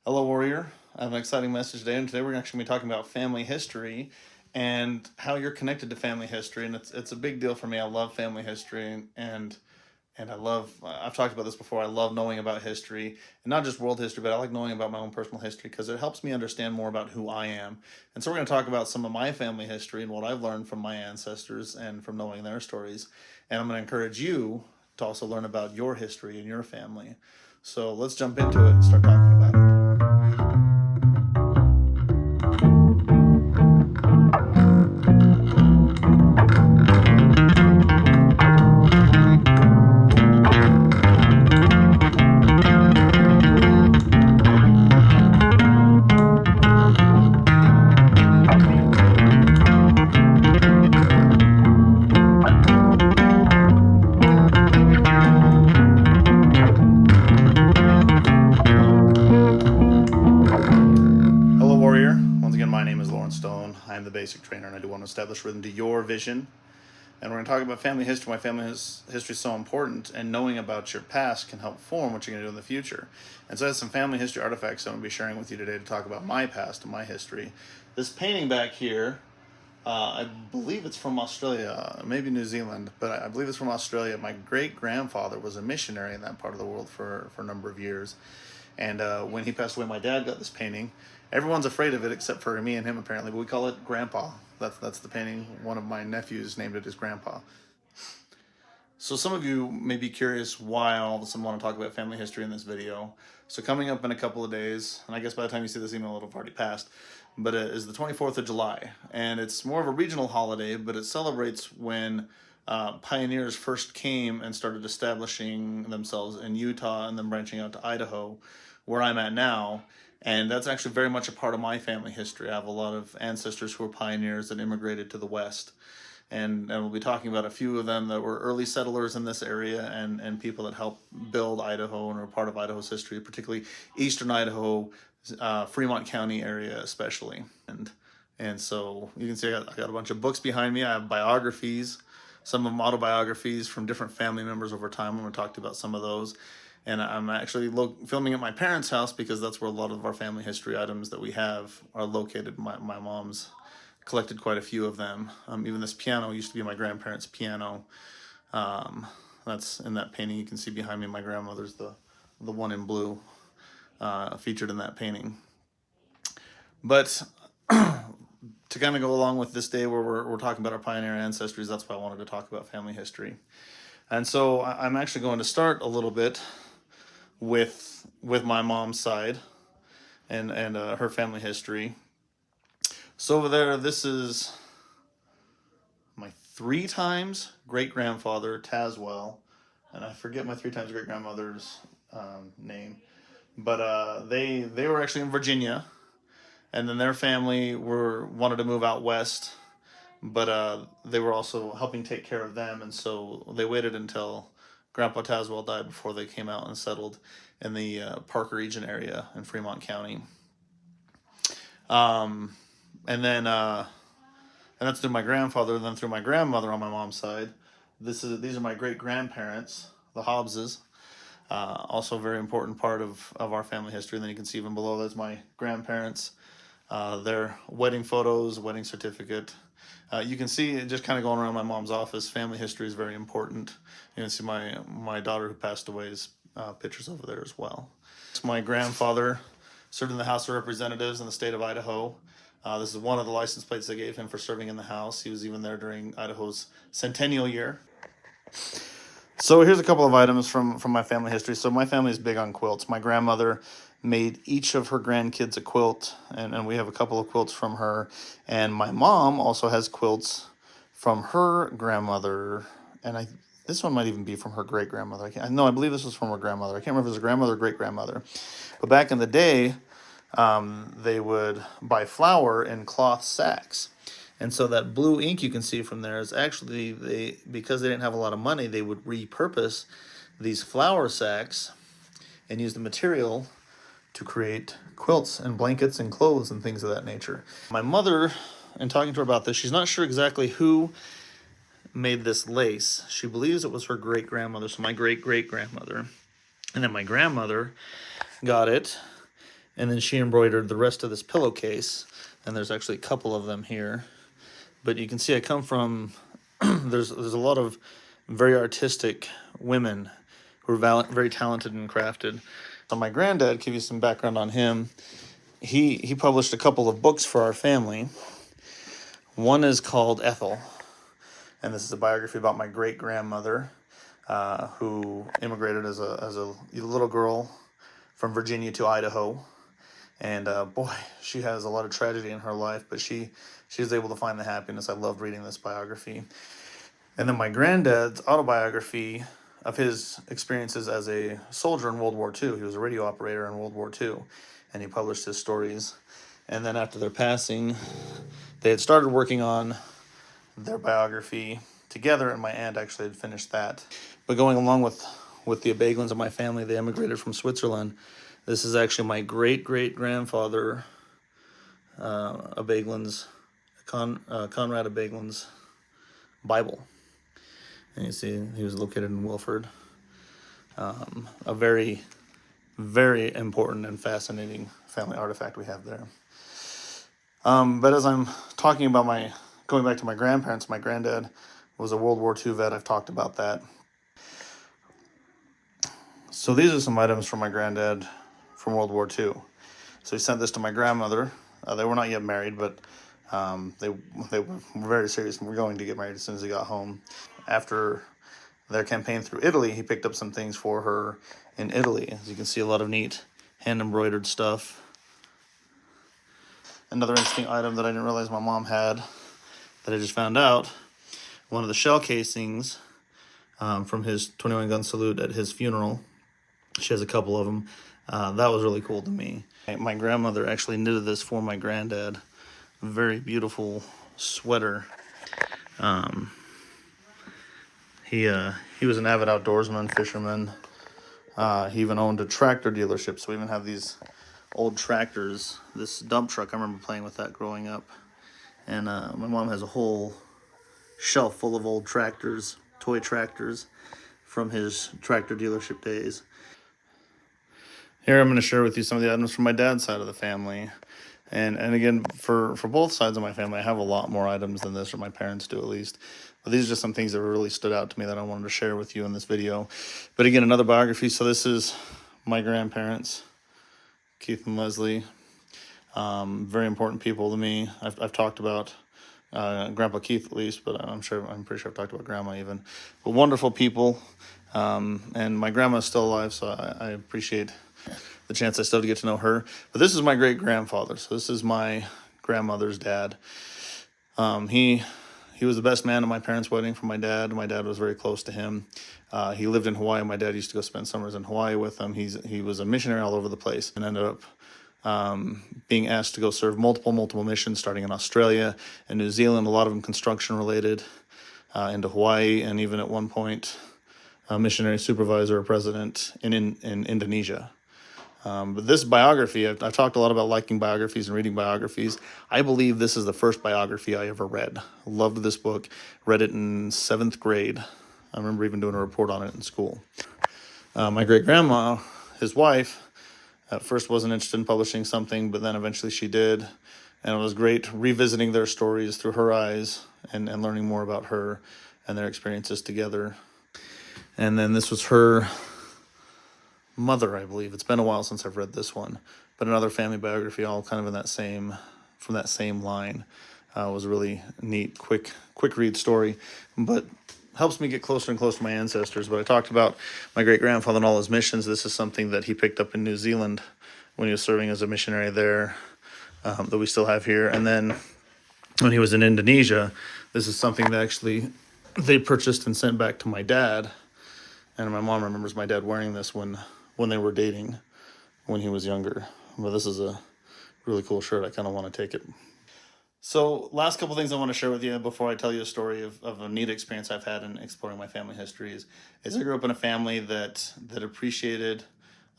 Hello, Warrior. I have an exciting message today, and today we're actually going to be talking about family history and how you're connected to family history. And it's a big deal for me. I love family history, and I love. I've talked about this before. I love knowing about history, and not just world history, but I like knowing about my own personal history because it helps me understand more about who I am. And so we're going to talk about some of my family history and what I've learned from my ancestors and from knowing their stories. And I'm going to encourage you to also learn about your history and your family. So let's jump into it and start talking about it. Hello, Warrior. Once again, my name is Lauren Stone. I am the basic trainer, and I do want to establish rhythm to your vision. And we're going to talk about family history. Why family history is so important, and knowing about your past can help form what you're going to do in the future. And so I have some family history artifacts I'm going to be sharing with you today to talk about my past and my history. This painting back here, I believe it's from Australia, maybe New Zealand, but I believe it's from Australia. My great-grandfather was a missionary in that part of the world for a number of years. And when he passed away, my dad got this painting. Everyone's afraid of it except for me and him, apparently, but we call it Grandpa. That's the painting. One of my nephews named it his Grandpa. So some of you may be curious why all of a sudden want to talk about family history in this video. So coming up in a couple of days, and I guess by the time you see this email, it'll have already passed, but it is the 24th of July. And it's more of a regional holiday, but it celebrates when pioneers first came and started establishing themselves in Utah and then branching out to Idaho, where I'm at now. And that's actually very much a part of my family history. I have a lot of ancestors who were pioneers that immigrated to the West. And we'll be talking about a few of them that were early settlers in this area and people that helped build Idaho and are part of Idaho's history, particularly eastern Idaho, Fremont County area especially. And so you can see I got a bunch of books behind me. I have biographies, some of them autobiographies from different family members over time. I'm going to talk to you about some of those. And I'm actually filming at my parents' house because that's where a lot of our family history items that we have are located. My mom's collected quite a few of them. Even this piano used to be my grandparents' piano. That's in that painting you can see behind me. My grandmother's the one in blue featured in that painting. But to kind of go along with this day where we're talking about our pioneer ancestries, that's why I wanted to talk about family history. And so I'm actually going to start a little bit with my mom's side and her family history. So over there, this is my 3 times great-grandfather, Tazwell, and I forget my 3 times great-grandmother's name, but they were actually in Virginia, and then their family wanted to move out west, but they were also helping take care of them, and so they waited until Grandpa Tazwell died before they came out and settled in the Parker region area in Fremont County. And that's through my grandfather, and then through my grandmother on my mom's side. These are my great grandparents, the Hobbses. Also a very important part of our family history. And then you can see even below that's my grandparents, their wedding photos, wedding certificate. You can see just kind of going around my mom's office, family history is very important. You can see my daughter who passed away's pictures over there as well. My grandfather served in the House of Representatives in the state of Idaho. This is one of the license plates they gave him for serving in the House. He was even there during Idaho's centennial year. So here's a couple of items from my family history. So my family is big on quilts. My grandmother made each of her grandkids a quilt, and we have a couple of quilts from her. And my mom also has quilts from her grandmother, and this one might even be from her great-grandmother. I believe this was from her grandmother. I can't remember if it was a grandmother or great-grandmother. But back in the day, they would buy flour in cloth sacks. And so that blue ink you can see from there is actually, because they didn't have a lot of money, they would repurpose these flour sacks and use the material to create quilts and blankets and clothes and things of that nature. My mother, in talking to her about this, she's not sure exactly who made this lace. She believes it was her great-grandmother, so my great-great-grandmother. And then my grandmother got it And then she embroidered the rest of this pillowcase, and there's actually a couple of them here. But you can see I come from, there's a lot of very artistic women who are very talented and crafted. So my granddad, give you some background on him, he published a couple of books for our family. One is called Ethel, and this is a biography about my great-grandmother, who immigrated as a little girl from Virginia to Idaho. And boy, she has a lot of tragedy in her life, but she was able to find the happiness. I loved reading this biography. And then my granddad's autobiography of his experiences as a soldier in World War II. He was a radio operator in World War II, and he published his stories. And then after their passing, they had started working on their biography together, and my aunt actually had finished that. But going along with the Abeglins of my family, they immigrated from Switzerland. This is actually my great-great-grandfather, Abeglin's, Conrad Abeglin's Bible. And you see he was located in Wilford. A very, very important and fascinating family artifact we have there. But as I'm talking about going back to my grandparents, my granddad was a World War II vet. I've talked about that. So these are some items from my granddad from World War II. So he sent this to my grandmother. They were not yet married, but they were very serious and were going to get married as soon as he got home. After their campaign through Italy, he picked up some things for her in Italy. As you can see, a lot of neat hand-embroidered stuff. Another interesting item that I didn't realize my mom had that I just found out, one of the shell casings from his 21-gun salute at his funeral. She has a couple of them. That was really cool to me. My grandmother actually knitted this for my granddad. A very beautiful sweater. He was an avid outdoorsman, fisherman. He even owned a tractor dealership, so we even have these old tractors. This dump truck, I remember playing with that growing up. And my mom has a whole shelf full of old tractors, toy tractors from his tractor dealership days. Here I'm going to share with you some of the items from my dad's side of the family. And again, for both sides of my family, I have a lot more items than this, or my parents do at least. But these are just some things that really stood out to me that I wanted to share with you in this video. But again, another biography. So this is my grandparents, Keith and Leslie. Very important people to me. I've talked about Grandpa Keith at least, but I'm pretty sure I've talked about Grandma even. But wonderful people. And my grandma's still alive, so I appreciate the chance I still to get to know her. But this is my great-grandfather. So this is my grandmother's dad. He was the best man at my parents' wedding for my dad. My dad was very close to him. He lived in Hawaii. My dad used to go spend summers in Hawaii with him. He was a missionary all over the place and ended up being asked to go serve multiple missions, starting in Australia and New Zealand, a lot of them construction related, into Hawaii, and even at one point a missionary supervisor or president in Indonesia. But this biography, I've talked a lot about liking biographies and reading biographies. I believe this is the first biography I ever read. Loved this book, read it in 7th grade. I remember even doing a report on it in school. My great-grandma, his wife, at first wasn't interested in publishing something, but then eventually she did. And it was great revisiting their stories through her eyes and learning more about her and their experiences together. And then this was her mother, I believe. It's been a while since I've read this one, but another family biography, all kind of from that same line. Was a really neat, quick read story, but helps me get closer and closer to my ancestors. But I talked about my great-grandfather and all his missions. This is something that he picked up in New Zealand when he was serving as a missionary there, that we still have here. And then when he was in Indonesia, this is something that actually they purchased and sent back to my dad. And my mom remembers my dad wearing this when they were dating when he was younger. But this is a really cool shirt. I kind of want to take it. So last couple things I want to share with you before I tell you a story of a neat experience I've had in exploring my family history is I grew up in a family that appreciated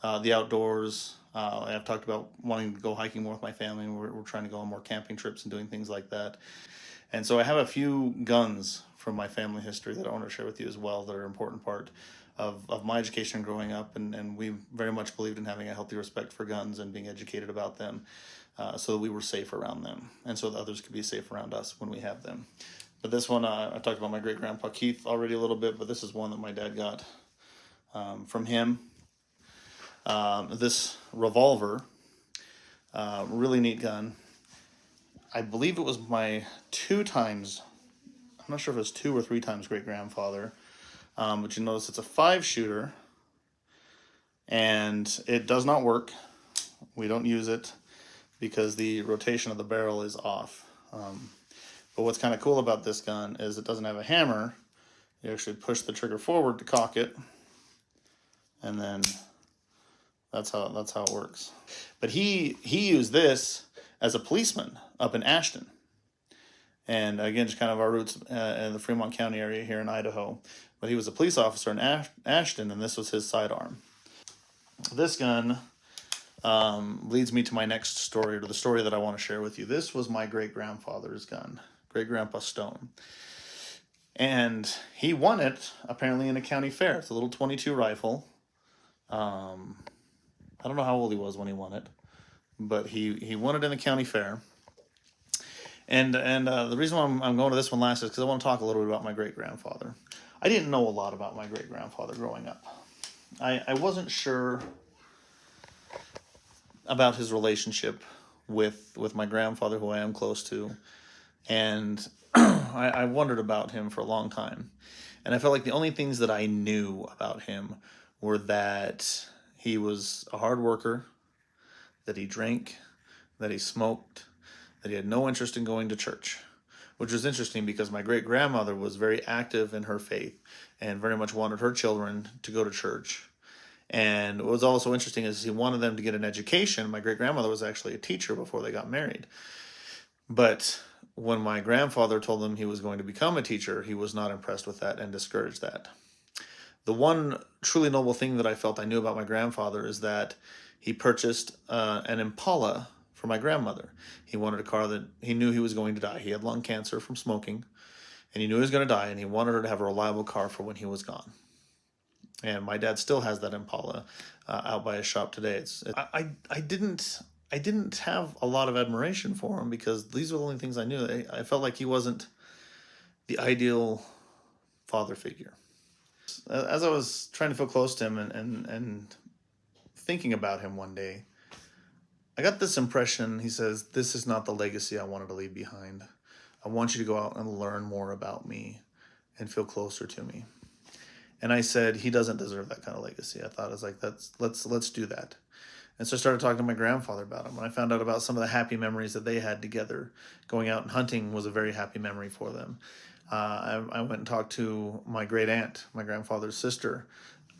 the outdoors. I've talked about wanting to go hiking more with my family. We're trying to go on more camping trips and doing things like that. And so I have a few guns from my family history that I want to share with you as well that are an important part of my education growing up, and we very much believed in having a healthy respect for guns and being educated about them, so that we were safe around them, and so that others could be safe around us when we have them. But this one, I talked about my great grandpa Keith already a little bit, but this is one that my dad got from him. This revolver, really neat gun. I believe it was my 2 times, I'm not sure if it was 2 or 3 times great grandfather, but you notice it's a 5-shooter, and it does not work. We don't use it because the rotation of the barrel is off. But what's kind of cool about this gun is it doesn't have a hammer. You actually push the trigger forward to cock it, and then that's how it works. But he used this as a policeman up in Ashton, and again, just kind of our roots in the Fremont County area here in Idaho. But he was a police officer in Ashton, and this was his sidearm. This gun leads me to my next story, or the story that I want to share with you. This was my great-grandfather's gun, Great-Grandpa Stone. And he won it, apparently, in a county fair. It's a little .22 rifle. I don't know how old he was when he won it, but he won it in the county fair. And the reason why I'm going to this one last is because I want to talk a little bit about my great-grandfather. I didn't know a lot about my great-grandfather growing up. I wasn't sure about his relationship with my grandfather, who I am close to, and I wondered about him for a long time. And I felt like the only things that I knew about him were that he was a hard worker, that he drank, that he smoked, that he had no interest in going to church, which was interesting because my great-grandmother was very active in her faith and very much wanted her children to go to church. And what was also interesting is he wanted them to get an education. My great-grandmother was actually a teacher before they got married. But when my grandfather told him he was going to become a teacher, he was not impressed with that and discouraged that. The one truly noble thing that I felt I knew about my grandfather is that he purchased an Impala for my grandmother. He wanted a car that he knew he was going to die. He had lung cancer from smoking, and he knew he was going to die, and he wanted her to have a reliable car for when he was gone. And my dad still has that Impala out by his shop today. I didn't have a lot of admiration for him because these were the only things I knew. I felt like he wasn't the ideal father figure. As I was trying to feel close to him and thinking about him one day, I got this impression. He says, "This is not the legacy I wanted to leave behind. I want you to go out and learn more about me and feel closer to me." And I said, he doesn't deserve that kind of legacy. I thought, I was like, let's do that. And so I started talking to my grandfather about him. And I found out about some of the happy memories that they had together. Going out and hunting was a very happy memory for them. I went and talked to my great aunt, my grandfather's sister.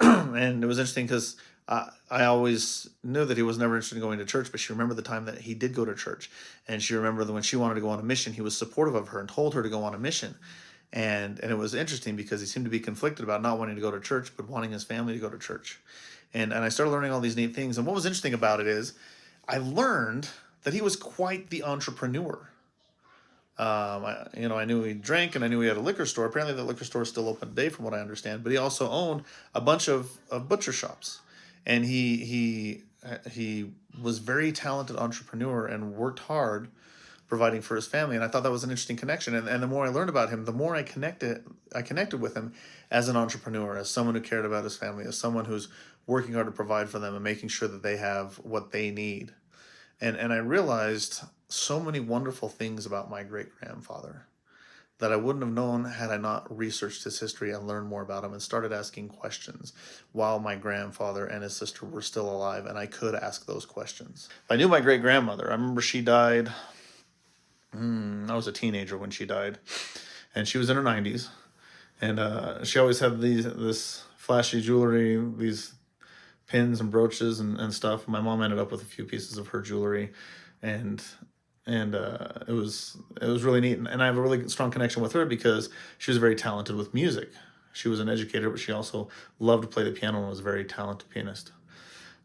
And it was interesting because I always knew that he was never interested in going to church, but she remembered the time that he did go to church. And she remembered that when she wanted to go on a mission, he was supportive of her and told her to go on a mission. And it was interesting because he seemed to be conflicted about not wanting to go to church, but wanting his family to go to church. And I started learning all these neat things. And what was interesting about it is I learned that he was quite the entrepreneur. I knew he drank and I knew he had a liquor store. Apparently the liquor store is still open today from what I understand. But he also owned a bunch of butcher shops. And he was very talented entrepreneur and worked hard providing for his family. And I thought that was an interesting connection. And the more I learned about him, the more I connected with him as an entrepreneur, as someone who cared about his family, as someone who's working hard to provide for them and making sure that they have what they need. And I realized so many wonderful things about my great-grandfather that I wouldn't have known had I not researched his history and learned more about him and started asking questions while my grandfather and his sister were still alive, and I could ask those questions. I knew my great-grandmother. I remember she died. I was a teenager when she died, and she was in her 90s, and she always had this flashy jewelry, these pins and brooches and stuff. My mom ended up with a few pieces of her jewelry, and it was really neat. And I have a really strong connection with her because she was very talented with music. She was an educator, but she also loved to play the piano and was a very talented pianist.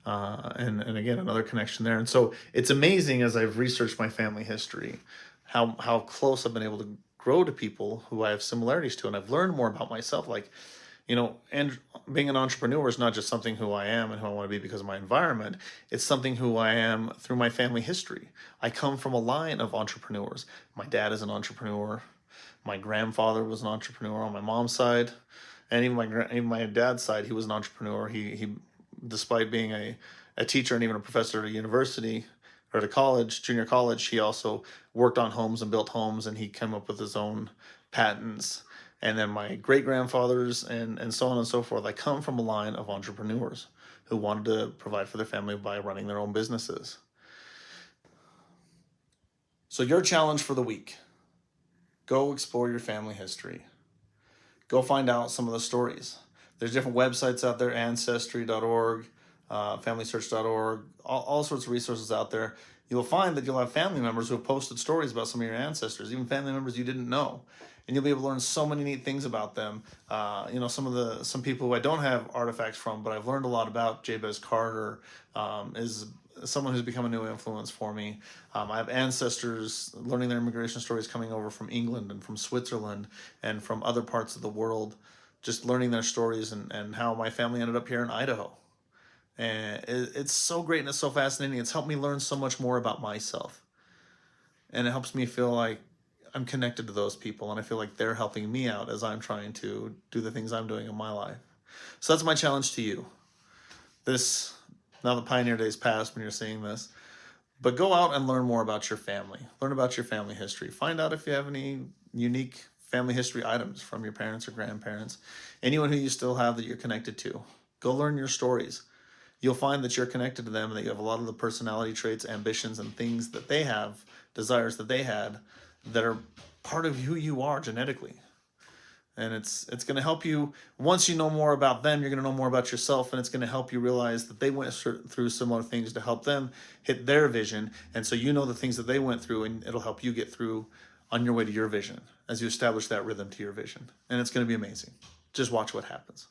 And again, another connection there. And so it's amazing as I've researched my family history, how close I've been able to grow to people who I have similarities to. And I've learned more about myself. Like, And being an entrepreneur is not just something who I am and who I want to be because of my environment. It's something who I am through my family history. I come from a line of entrepreneurs. My dad is an entrepreneur. My grandfather was an entrepreneur on my mom's side, and even my dad's side, he was an entrepreneur. He despite being a teacher and even a professor at a university or at a college, junior college, he also worked on homes and built homes, and he came up with his own patents. And then my great grandfathers and so on and so forth. I come from a line of entrepreneurs who wanted to provide for their family by running their own businesses. So your challenge for the week: go explore your family history. Go find out some of the stories. There's different websites out there, ancestry.org, familysearch.org, all sorts of resources out there. You'll find that you'll have family members who have posted stories about some of your ancestors, even family members you didn't know. And you'll be able to learn so many neat things about them. Some people who I don't have artifacts from, but I've learned a lot about. Jabez Carter is someone who's become a new influence for me. I have ancestors learning their immigration stories coming over from England and from Switzerland and from other parts of the world, just learning their stories and how my family ended up here in Idaho. And it's so great and it's so fascinating. It's helped me learn so much more about myself. And it helps me feel like I'm connected to those people, and I feel like they're helping me out as I'm trying to do the things I'm doing in my life. So that's my challenge to you. Now the Pioneer Days passed when you're seeing this, but go out and learn more about your family. Learn about your family history. Find out if you have any unique family history items from your parents or grandparents, anyone who you still have that you're connected to. Go learn your stories. You'll find that you're connected to them and that you have a lot of the personality traits, ambitions, and things that they have, desires that they had, that are part of who you are genetically. And it's going to help you. Once you know more about them, you're going to know more about yourself, and it's going to help you realize that they went through similar things to help them hit their vision. And so you know the things that they went through, and it'll help you get through on your way to your vision as you establish that rhythm to your vision. And it's going to be amazing. Just watch what happens.